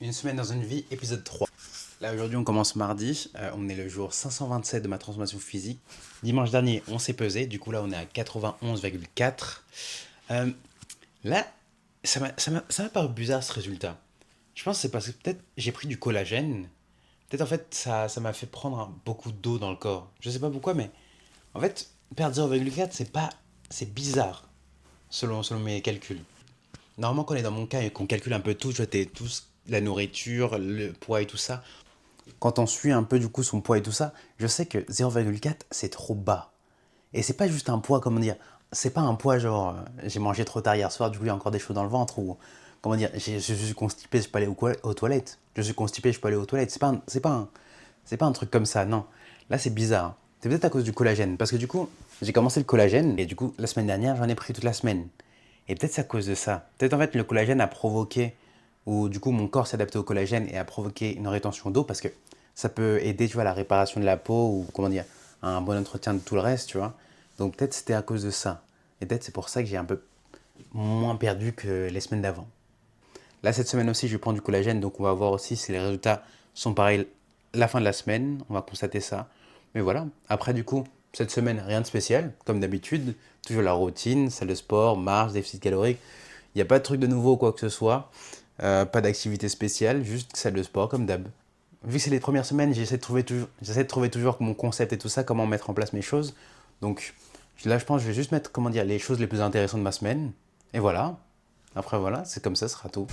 Une semaine dans une vie, épisode 3. Là aujourd'hui on commence mardi, on est le jour 527 de ma transformation physique. Dimanche dernier on s'est pesé, du coup là on est à 91,4. Euh, Là, ça m'a paru bizarre ce résultat. Je pense que c'est parce que peut-être j'ai pris du collagène. Peut-être en fait ça m'a fait prendre beaucoup d'eau dans le corps. Je sais pas pourquoi mais en fait perdre 0,4 c'est pas... C'est bizarre selon mes calculs. Normalement quand on est dans mon cas et qu'on calcule un peu tout, je vois, tout la nourriture, le poids et tout ça, quand on suit un peu du coup son poids et tout ça, je sais que 0,4 c'est trop bas. Et c'est pas juste un poids, comment dire, c'est pas un poids genre j'ai mangé trop tard hier soir, du coup il y a encore des choses dans le ventre ou comment dire, je suis constipé, je peux aller aux toilettes. Je suis constipé, je peux aller aux toilettes. C'est pas un truc comme ça, non. Là c'est bizarre. C'est peut-être à cause du collagène parce que du coup, j'ai commencé le collagène et du coup la semaine dernière, j'en ai pris toute la semaine. Et peut-être c'est à cause de ça. Peut-être en fait le collagène a provoqué, ou du coup mon corps s'est adapté au collagène et a provoqué une rétention d'eau parce que ça peut aider, tu vois, à la réparation de la peau ou comment dire, à un bon entretien de tout le reste, tu vois. Donc peut-être c'était à cause de ça. Et peut-être c'est pour ça que j'ai un peu moins perdu que les semaines d'avant. Là cette semaine aussi je prends du collagène, donc on va voir aussi si les résultats sont pareils la fin de la semaine. On va constater ça. Mais voilà. Après du coup, cette semaine, rien de spécial, comme d'habitude. Toujours la routine, salle de sport, marche, déficit calorique. Il n'y a pas de truc de nouveau ou quoi que ce soit. Pas d'activité spéciale, juste salle de sport comme d'hab. Vu que c'est les premières semaines, j'essaie de trouver toujours mon concept et tout ça, comment mettre en place mes choses. Donc là, je pense que je vais juste mettre, comment dire, les choses les plus intéressantes de ma semaine. Et voilà. Après, voilà, c'est comme ça, ce sera tout.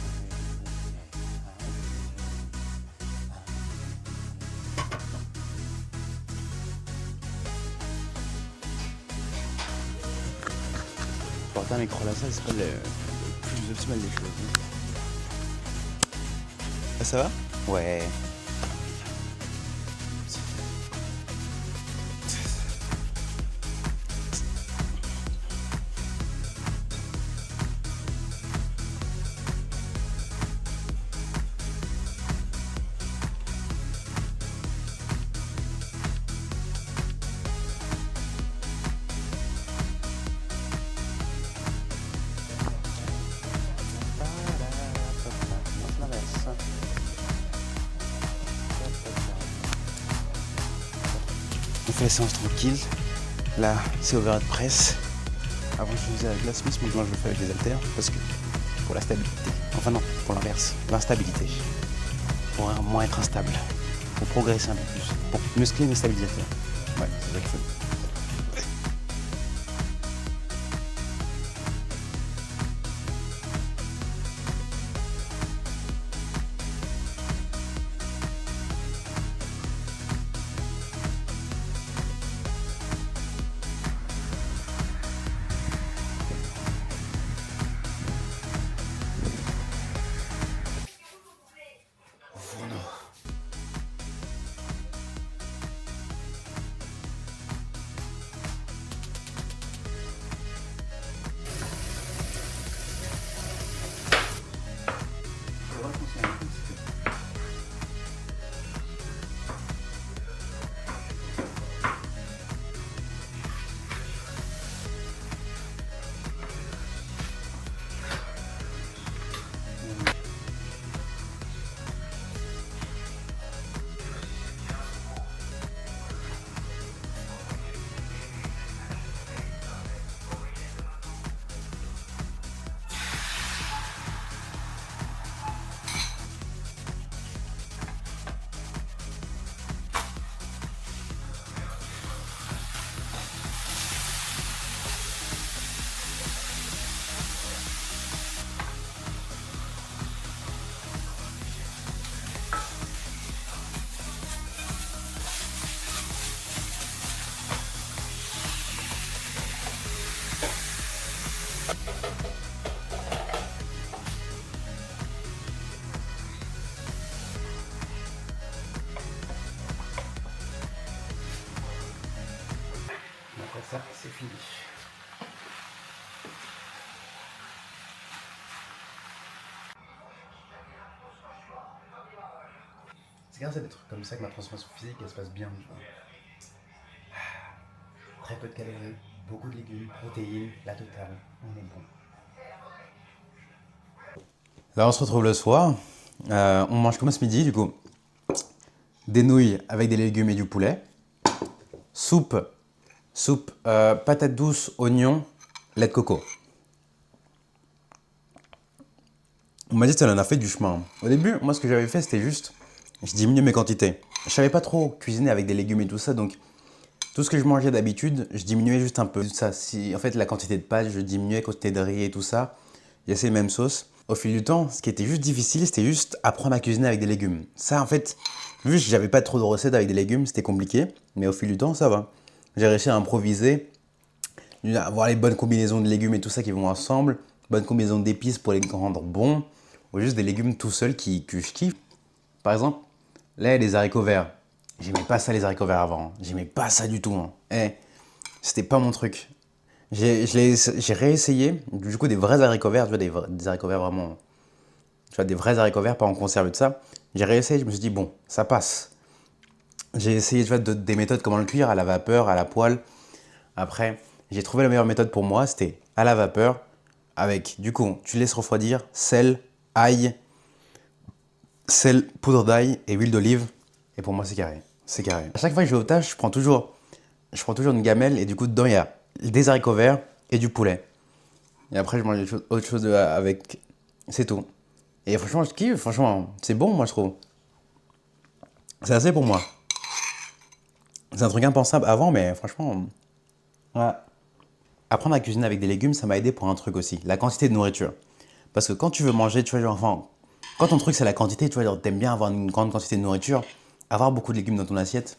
Porter un micro à la salle, c'est pas le plus optimal des choses. Ah, ça va? Ouais. On fait la séance tranquille. Là, c'est overhead press. Avant, je faisais avec la Smith, mais maintenant je le fais avec les haltères parce que pour la stabilité. Enfin, non, pour l'inverse, l'instabilité. Pour moins être instable. Pour progresser un peu plus. Pour muscler mes stabilisateurs. Ouais, c'est ça qu'il faut. Après ça, c'est fini. C'est grâce à des trucs comme ça que ma transformation physique elle se passe bien. Très peu de calories, beaucoup de légumes, protéines, la totale. On est bon. Là, on se retrouve le soir. On mange comme ce midi, du coup. Des nouilles avec des légumes et du poulet. Soupe, patate douce, oignon, lait de coco. On m'a dit que ça en a fait du chemin. Au début, moi, ce que j'avais fait, c'était juste, je diminuais mes quantités. Je savais pas trop cuisiner avec des légumes et tout ça, donc tout ce que je mangeais d'habitude, je diminuais juste un peu. Ça, si, en fait, la quantité de pâtes, je diminuais, la quantité de riz et tout ça. J'ai les mêmes sauces. Au fil du temps, ce qui était juste difficile, c'était juste apprendre à cuisiner avec des légumes. Ça, en fait, vu que j'avais pas trop de recettes avec des légumes, c'était compliqué. Mais au fil du temps, ça va. J'ai réussi à improviser, avoir les bonnes combinaisons de légumes et tout ça qui vont ensemble, bonnes combinaisons d'épices pour les rendre bons, ou juste des légumes tout seuls que je kiffe. Par exemple, là, il y a des haricots verts. J'aimais pas ça les haricots verts avant. J'aimais pas ça du tout. C'était pas mon truc. J'ai réessayé, du coup, des vrais haricots verts, tu vois, des haricots verts vraiment. Tu vois, des vrais haricots verts, pas en conserve et tout ça. J'ai réessayé, je me suis dit, bon, ça passe. J'ai essayé, tu vois, des méthodes comment le cuire, à la vapeur, à la poêle. Après, j'ai trouvé la meilleure méthode pour moi, c'était à la vapeur, avec, du coup, tu laisses refroidir, ail, sel, poudre d'ail et huile d'olive. Et pour moi, c'est carré. C'est carré. À chaque fois que je vais au tâche, je prends toujours une gamelle et du coup, dedans, il y a des haricots verts et du poulet. Et après, je mange autre chose avec. C'est tout. Et franchement, je kiffe. Franchement, c'est bon, moi, je trouve. C'est assez pour moi. C'est un truc impensable avant, mais franchement. Ouais. Apprendre à cuisiner avec des légumes, ça m'a aidé pour un truc aussi, la quantité de nourriture. Parce que quand tu veux manger, tu vois, genre, enfin, quand ton truc c'est la quantité, tu vois, genre, t'aimes bien avoir une grande quantité de nourriture, avoir beaucoup de légumes dans ton assiette,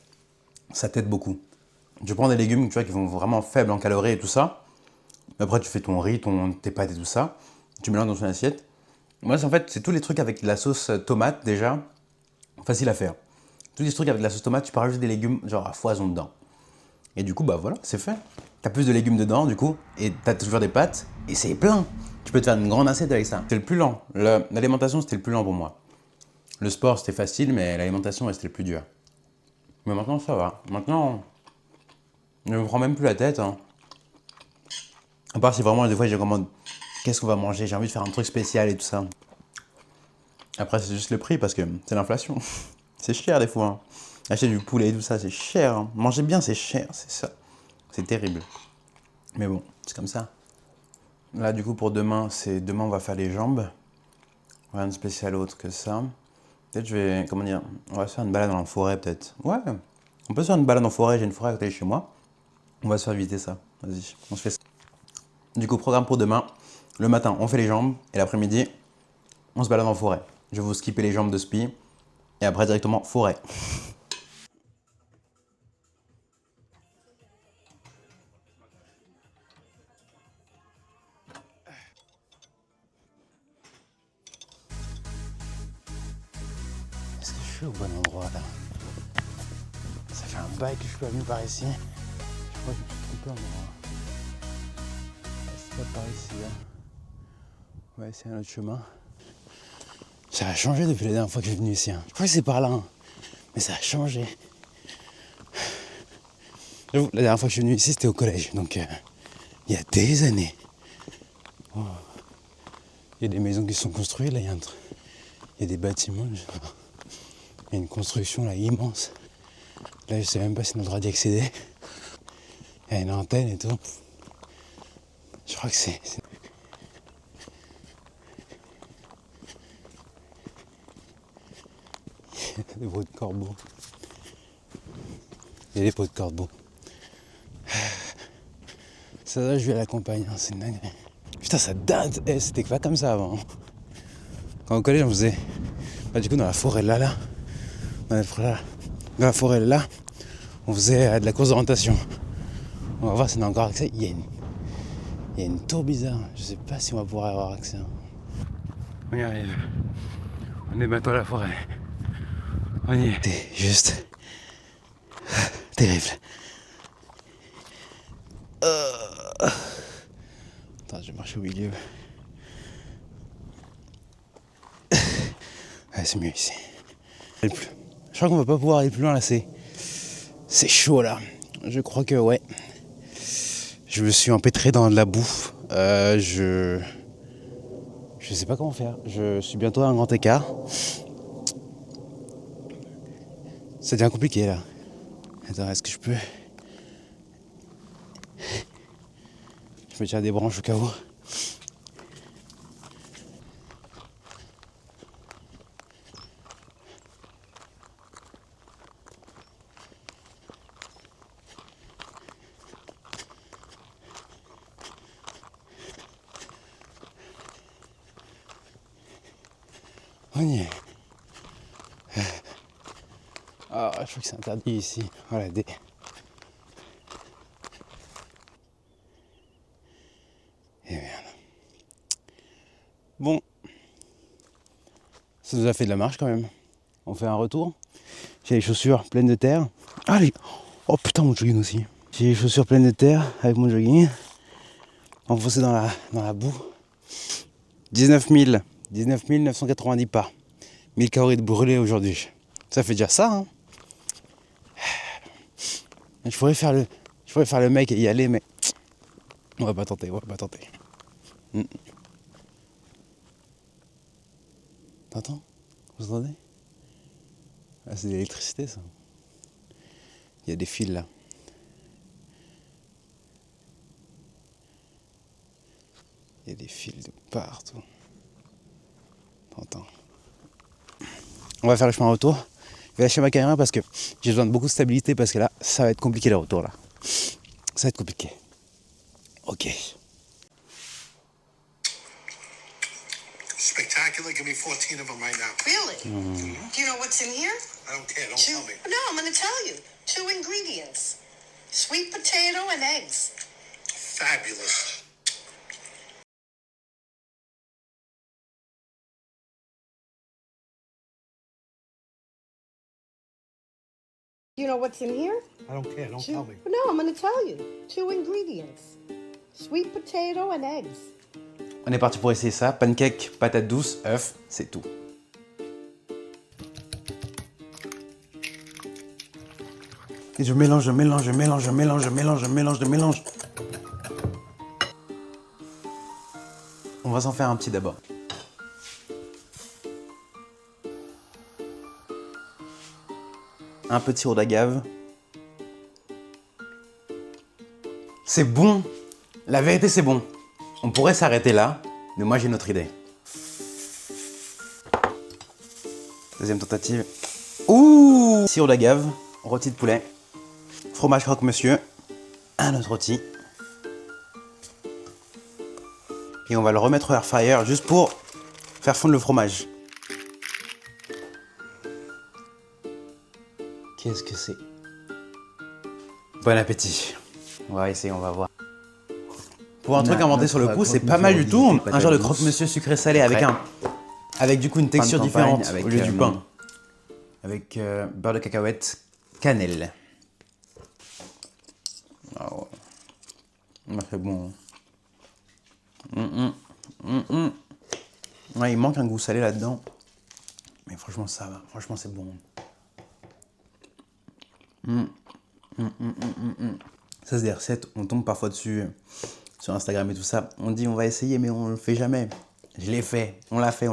ça t'aide beaucoup. Tu prends des légumes, tu vois, qui vont vraiment faibles en calories et tout ça. Après, tu fais ton riz, tes pâtes et tout ça. Tu mélanges dans ton assiette. Moi, en fait, c'est tous les trucs avec la sauce tomate, déjà, facile à faire. Tous les trucs avec la sauce tomate, tu peux rajouter des légumes, genre à foison dedans. Et du coup, bah voilà, c'est fait. T'as plus de légumes dedans, du coup, et t'as toujours des pâtes, et c'est plein. Tu peux te faire une grande assiette avec ça. C'était le plus lent. L'alimentation, c'était le plus lent pour moi. Le sport, c'était facile, mais l'alimentation, c'était le plus dur. Mais maintenant, ça va. Maintenant, je me prends même plus la tête. Hein. À part si vraiment, des fois, je commande qu'est-ce qu'on va manger, j'ai envie de faire un truc spécial et tout ça. Après, c'est juste le prix, parce que c'est l'inflation. C'est cher, des fois. Hein. Acheter du poulet et tout ça, c'est cher. Hein. Manger bien, c'est cher, c'est ça. C'est terrible. Mais bon, c'est comme ça. Là, du coup, pour demain, demain, on va faire les jambes. Rien de spécial autre que ça. Peut-être je vais, comment dire, on va se faire une balade dans la forêt, peut-être. Ouais, on peut se faire une balade en forêt, j'ai une forêt à côté de chez moi. On va se faire visiter ça. Vas-y, on se fait ça. Du coup, programme pour demain. Le matin, on fait les jambes. Et l'après-midi, on se balade en forêt. Je vais vous skipper les jambes de spi. Et après, directement, forêt. Est-ce que je suis au bon endroit, là? Ça fait un bail que je suis pas venu par ici. Je crois que je me suis trompé en endroit. C'est pas par ici, là. Ouais, c'est un autre chemin. Ça a changé depuis la dernière fois que je suis venu ici. Hein. Je crois que c'est par là. Hein. Mais ça a changé. J'avoue, la dernière fois que je suis venu ici, c'était au collège. Donc, il y a des années. Oh. Il y a des maisons qui sont construites. Là, il y a des bâtiments. Il y a une construction là immense. Là, je sais même pas si on a le droit d'y accéder. Il y a une antenne et tout. Je crois que c'est... Il y a des bruits de corbeaux. Il y a des pots de corbeaux. Ça là, je vais à la campagne, hein, c'est une dinguerie. Putain, ça date. C'était pas comme ça avant. Quand au collège, on faisait... Bah, du coup, dans la forêt là, dans la forêt là, on faisait de la course d'orientation. On va voir si on a encore accès. Il y a une tour bizarre. Je sais pas si on va pouvoir avoir accès. On y arrive. On est bientôt à la forêt. On y est. C'est juste terrible. Attends, je vais marcher au milieu. Ouais, c'est mieux ici. Je crois qu'on va pas pouvoir aller plus loin là, c'est chaud là. Je crois que ouais. Je me suis empêtré dans de la boue. Je sais pas comment faire. Je suis bientôt à un grand écart. Ça devient compliqué là. Attends, est-ce que je peux... Je peux tirer des branches au cas où. On y est. Ah, je crois que c'est interdit ici. Voilà, des... Et merde. Bon. Ça nous a fait de la marche quand même. On fait un retour. J'ai les chaussures pleines de terre. Allez. Oh putain, mon jogging aussi. J'ai les chaussures pleines de terre avec mon jogging. Enfoncé dans la boue. 19 990 pas. 1000 calories de brûlés aujourd'hui. Ça fait déjà ça, hein. Je pourrais faire le mec et y aller, mais on va pas tenter. T'entends? Vous entendez? Ah, c'est de l'électricité, ça. Il y a des fils là. Il y a des fils de partout. T'entends? On va faire le chemin retour. Je vais lâcher ma caméra parce que j'ai besoin de beaucoup de stabilité parce que là, ça va être compliqué le retour là. Ça va être compliqué. Ok. Spectacular. Give me 14 of them right now. Really? Do you know what's in here? I don't care. Don't tell me. No, I'm going to tell you. 2 ingredients. Sweet potato and eggs. Fabulous. Do you know what's in here? I don't care. Don't tell me. No, I'm going to tell you. 2 ingredients. Sweet potato and eggs. On est parti pour essayer ça. Pancake, patate douce, œuf, c'est tout. Et je mélange. On va s'en faire un petit d'abord. Un peu de sirop d'agave. C'est bon. La vérité, c'est bon. On pourrait s'arrêter là, mais moi j'ai une autre idée. Deuxième tentative. Ouh! Sirop d'agave, rôti de poulet, fromage croque-monsieur, un autre rôti. Et on va le remettre au air fryer juste pour faire fondre le fromage. Qu'est-ce que c'est? Bon appétit. On va essayer, on va voir. Pour un truc inventé sur le coup, c'est pas mal du tout. Un genre de croque-monsieur sucré-salé avec du coup une texture différente au lieu du pain. Avec beurre de cacahuète, cannelle. Ah ouais. C'est bon. Ouais, il manque un goût salé là-dedans. Mais franchement, ça va. Franchement, c'est bon. Ça, c'est des recettes, on tombe parfois dessus sur Instagram et tout ça. On dit on va essayer, mais on le fait jamais. Je l'ai fait, on l'a fait.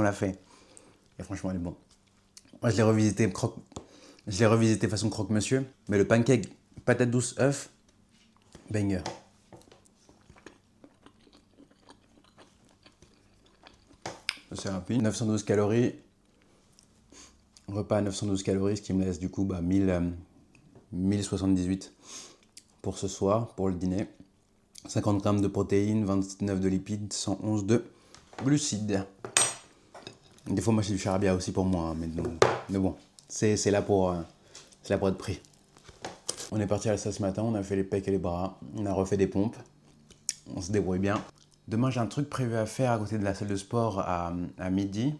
Et franchement, elle est bon. Moi, je l'ai revisité façon croque-monsieur. Mais le pancake, patate douce, œuf, banger. C'est rapide. 912 calories. Repas à 912 calories, ce qui me laisse du coup 1078 pour ce soir, pour le dîner. 50 grammes de protéines, 29 de lipides, 111 de glucides. Des fois, moi, c'est du charabia aussi pour moi, hein, mais bon, c'est là pour être pris. On est parti à la salle ce matin, on a fait les pecs et les bras, on a refait des pompes, on se débrouille bien. Demain, j'ai un truc prévu à faire à côté de la salle de sport à midi.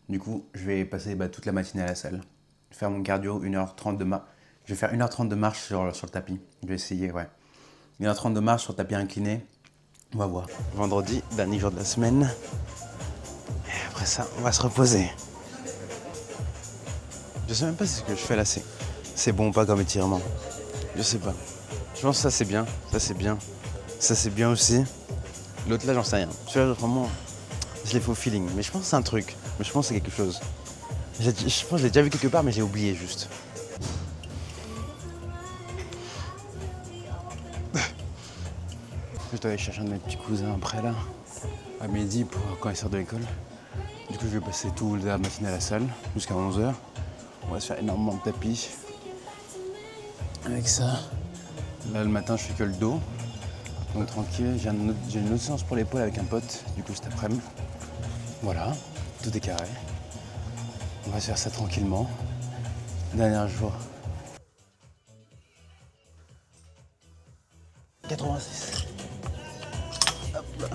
Du coup, je vais passer toute la matinée à la salle. Faire mon cardio, 1h30 de marche. Je vais faire 1h30 de marche sur le tapis. Je vais essayer, ouais. 1h30 de marche sur le tapis incliné. On va voir. Vendredi, dernier jour de la semaine. Et après ça, on va se reposer. Je sais même pas si ce que je fais là, c'est bon ou pas comme étirement. Je sais pas. Je pense que ça c'est bien. Ça c'est bien. Ça c'est bien aussi. L'autre là, j'en sais rien. Celui-là, vraiment, je l'ai fait au feeling. Mais je pense que c'est un truc. Mais je pense que c'est quelque chose. Je pense que je l'ai déjà vu quelque part, mais j'ai oublié juste. Je dois aller chercher un de mes petits cousins après là, à midi pour quand il sort de l'école. Du coup je vais passer toute la matinée à la salle jusqu'à 11h. On va se faire énormément de tapis. Avec ça, là le matin je fais que le dos. Donc tranquille, j'ai une autre séance pour l'épaule avec un pote, du coup cet après-midi. Voilà, tout est carré. On va se faire ça tranquillement. Dernier jour. 86. Hop là.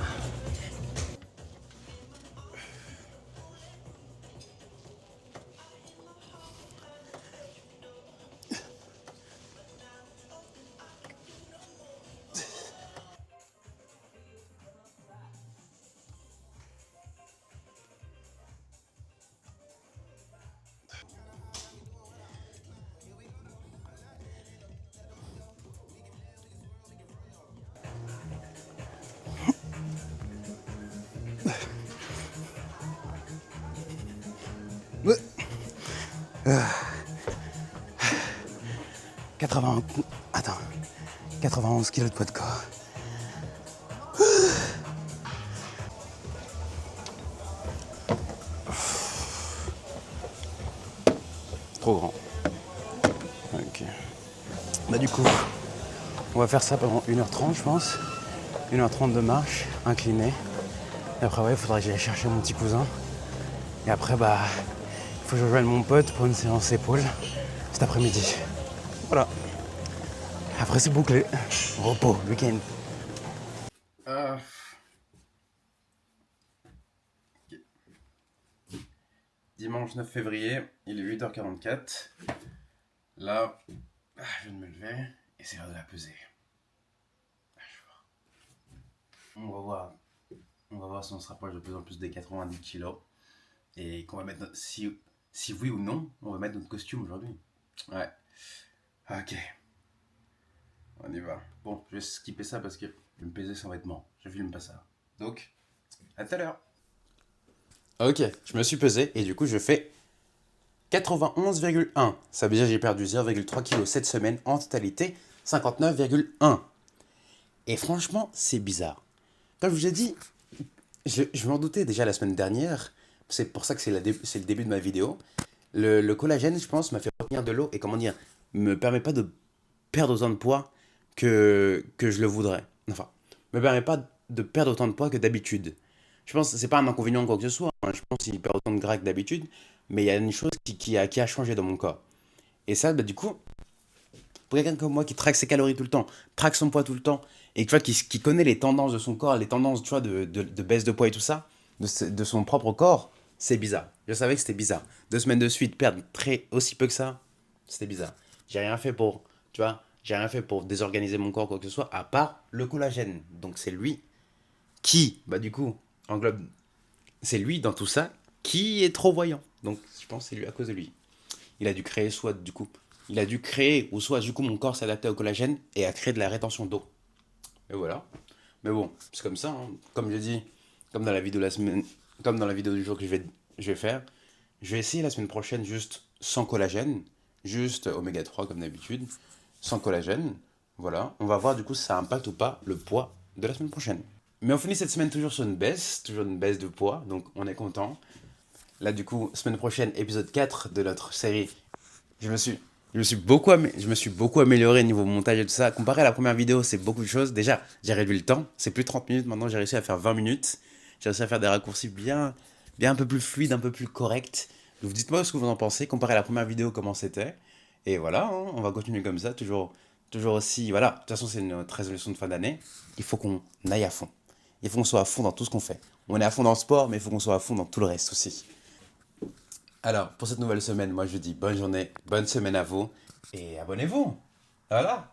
Ouais. 80... Attends. 91 kilos de poids de corps. C'est trop grand. Ok. Bah du coup, on va faire ça pendant 1h30 je pense. 1h30 de marche, incliné. Et après ouais, il faudra que j'aille chercher mon petit cousin. Et après bah, il faut que je rejoigne mon pote pour une séance épaule cet après-midi. Voilà. Après c'est bouclé. Repos, week-end. Dimanche 9 février, il est 8h44. Là, je viens de me lever et c'est l'heure de la peser. On va voir si on se rapproche de plus en plus des 90 kilos et qu'on va mettre si oui ou non, on va mettre notre costume aujourd'hui. Ouais. Ok. On y va. Bon, je vais skipper ça parce que je vais me peser sans vêtements. Je filme pas ça. Donc, à tout à l'heure. Ok, je me suis pesé et du coup je fais 91,1. Ça veut dire que j'ai perdu 0,3 kg cette semaine, en totalité 59,1. Et franchement, c'est bizarre. Comme je vous ai dit, je m'en doutais déjà la semaine dernière. C'est pour ça que c'est le début de ma vidéo. Le collagène, je pense, m'a fait retenir de l'eau et comment dire, me permet pas de perdre autant de poids que je le voudrais. Enfin, me permet pas de perdre autant de poids que d'habitude. Je pense que c'est pas un inconvénient quoi que ce soit, hein. Je pense qu'il perd autant de gras que d'habitude, mais il y a une chose qui a changé dans mon corps. Et ça, bah, du coup, pour quelqu'un comme moi qui traque ses calories tout le temps, traque son poids tout le temps, et tu vois, qui connaît les tendances de son corps, les tendances tu vois, de baisse de poids et tout ça, de son propre corps, c'est bizarre. Je savais que c'était bizarre. 2 semaines de suite, perdre aussi peu que ça, c'était bizarre. J'ai rien fait pour, tu vois, j'ai rien fait pour désorganiser mon corps, quoi que ce soit, à part le collagène. Donc c'est lui qui, bah du coup, englobe, c'est lui dans tout ça qui est trop voyant. Donc je pense que c'est lui à cause de lui. Il a dû créer soit du coup, il a dû créer ou soit du coup mon corps s'est adapté au collagène et a créé de la rétention d'eau. Et voilà. Mais bon, c'est comme ça, hein. Comme je dis, comme dans la vidéo de la semaine, comme dans la vidéo du jour que je vais faire, je vais essayer la semaine prochaine juste sans collagène, juste oméga 3 comme d'habitude, sans collagène. Voilà, on va voir du coup si ça impacte ou pas le poids de la semaine prochaine. Mais on finit cette semaine toujours sur une baisse, toujours une baisse de poids, donc on est content. Là du coup, semaine prochaine, épisode 4 de notre série. Je me suis beaucoup amélioré niveau montage et tout ça. Comparé à la première vidéo, c'est beaucoup de choses. Déjà, j'ai réduit le temps. C'est plus 30 minutes. Maintenant, j'ai réussi à faire 20 minutes. J'ai réussi à faire des raccourcis bien un peu plus fluides, un peu plus corrects. Donc, dites-moi ce que vous en pensez. Comparé à la première vidéo, comment c'était. Et voilà, hein, on va continuer comme ça. Toujours aussi. Voilà. De toute façon, c'est notre résolution de fin d'année. Il faut qu'on aille à fond. Il faut qu'on soit à fond dans tout ce qu'on fait. On est à fond dans le sport, mais il faut qu'on soit à fond dans tout le reste aussi. Alors, pour cette nouvelle semaine, moi je dis bonne journée, bonne semaine à vous et abonnez-vous. Voilà.